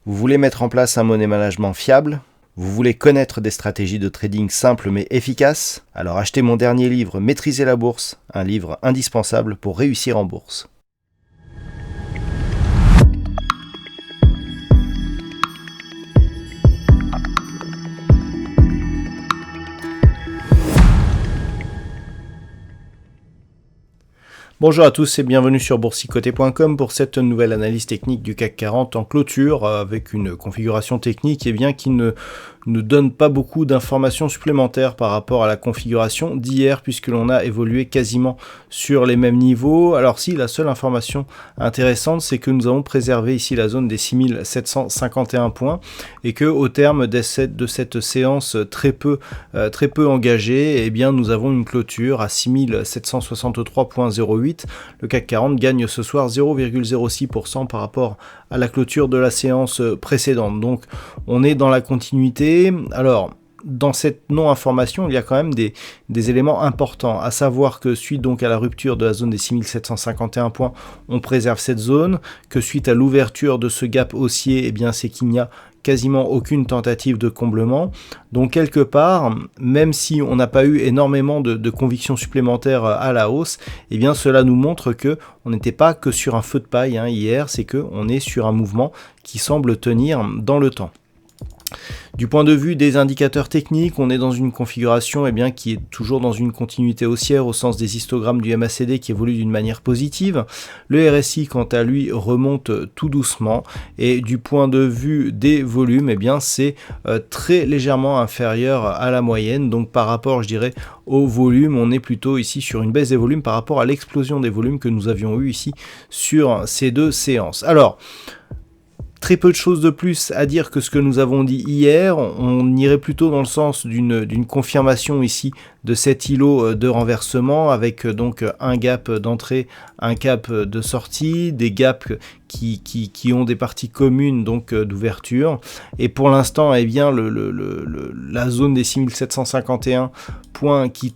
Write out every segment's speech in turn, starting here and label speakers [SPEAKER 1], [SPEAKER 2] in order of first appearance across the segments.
[SPEAKER 1] Vous voulez mettre en place un money management fiable? Vous voulez connaître des stratégies de trading simples mais efficaces? Alors achetez mon dernier livre Maîtriser la bourse, un livre indispensable pour réussir en bourse. Bonjour à tous et bienvenue sur boursicoté.com pour cette nouvelle analyse technique du CAC 40 en clôture avec une configuration technique qui ne donne pas beaucoup d'informations supplémentaires par rapport à la configuration d'hier puisque l'on a évolué quasiment sur les mêmes niveaux. Alors si, la seule information intéressante, c'est que nous avons préservé ici la zone des 6751 points et que au terme de cette séance très peu engagée, eh bien nous avons une clôture à 6763,08. Le CAC 40 gagne ce soir 0,06% par rapport à la clôture de la séance précédente. Donc on est dans la continuité. Alors, dans cette non-information, il y a quand même des éléments importants, à savoir que suite donc à la rupture de la zone des 6751 points, on préserve cette zone, que suite à l'ouverture de ce gap haussier, eh bien c'est qu'il n'y a quasiment aucune tentative de comblement. Donc quelque part, même si on n'a pas eu énormément de convictions supplémentaires à la hausse, eh bien cela nous montre que on n'était pas que sur un feu de paille hier, c'est que on est sur un mouvement qui semble tenir dans le temps. Du point de vue des indicateurs techniques, on est dans une configuration qui est toujours dans une continuité haussière au sens des histogrammes du MACD qui évolue d'une manière positive. Le RSI, quant à lui, remonte tout doucement et du point de vue des volumes, c'est très légèrement inférieur à la moyenne. Donc par rapport, je dirais, au volume, on est plutôt ici sur une baisse des volumes par rapport à l'explosion des volumes que nous avions eu ici sur ces deux séances. Alors, très peu de choses de plus à dire que ce que nous avons dit hier. On irait plutôt dans le sens d'une confirmation ici de cet îlot de renversement avec donc un gap d'entrée, un gap de sortie, des gaps qui ont des parties communes donc d'ouverture. Et pour l'instant, la zone des 6751 points qui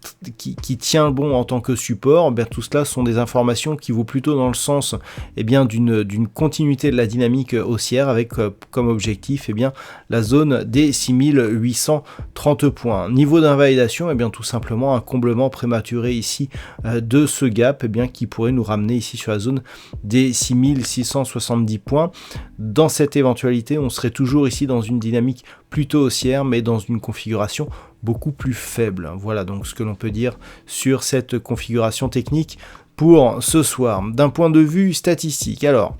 [SPEAKER 1] tient bon en tant que support, tout cela sont des informations qui vont plutôt dans le sens d'une continuité de la dynamique haussière avec comme objectif la zone des 6830 points. Niveau d'invalidation, tout simplement un comblement prématuré ici de ce gap qui pourrait nous ramener ici sur la zone des 6670 points. Dans cette éventualité, on serait toujours ici dans une dynamique plutôt haussière mais dans une configuration beaucoup plus faible. Voilà donc ce que l'on peut dire sur cette configuration technique pour ce soir. D'un point de vue statistique, alors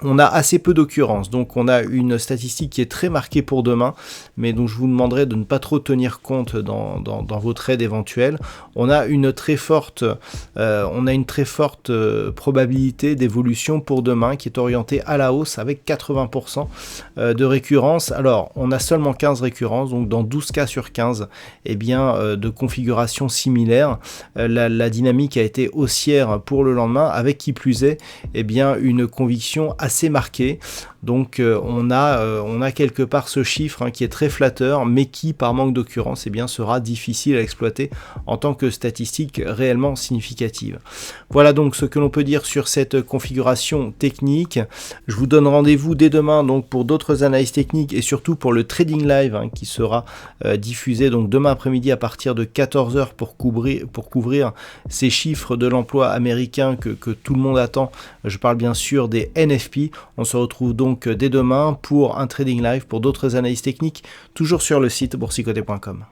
[SPEAKER 1] on a assez peu d'occurrences, donc on a une statistique qui est très marquée pour demain, mais dont je vous demanderai de ne pas trop tenir compte dans vos trades éventuels. On a une très forte probabilité d'évolution pour demain qui est orientée à la hausse avec 80% de récurrence. Alors, on a seulement 15 récurrences, donc dans 12 cas sur 15, de configuration similaire. La dynamique a été haussière pour le lendemain, avec qui plus est, une conviction assez marqué. Donc on a quelque part ce chiffre qui est très flatteur, mais qui par manque d'occurrence sera difficile à exploiter en tant que statistique réellement significative. Voilà donc ce que l'on peut dire sur cette configuration technique. Je vous donne rendez-vous dès demain donc pour d'autres analyses techniques et surtout pour le trading live qui sera diffusé donc demain après-midi à partir de 14h pour couvrir ces chiffres de l'emploi américain que tout le monde attend. Je parle bien sûr des NFP. On se retrouve donc dès demain pour un trading live, pour d'autres analyses techniques, toujours sur le site boursicoté.com.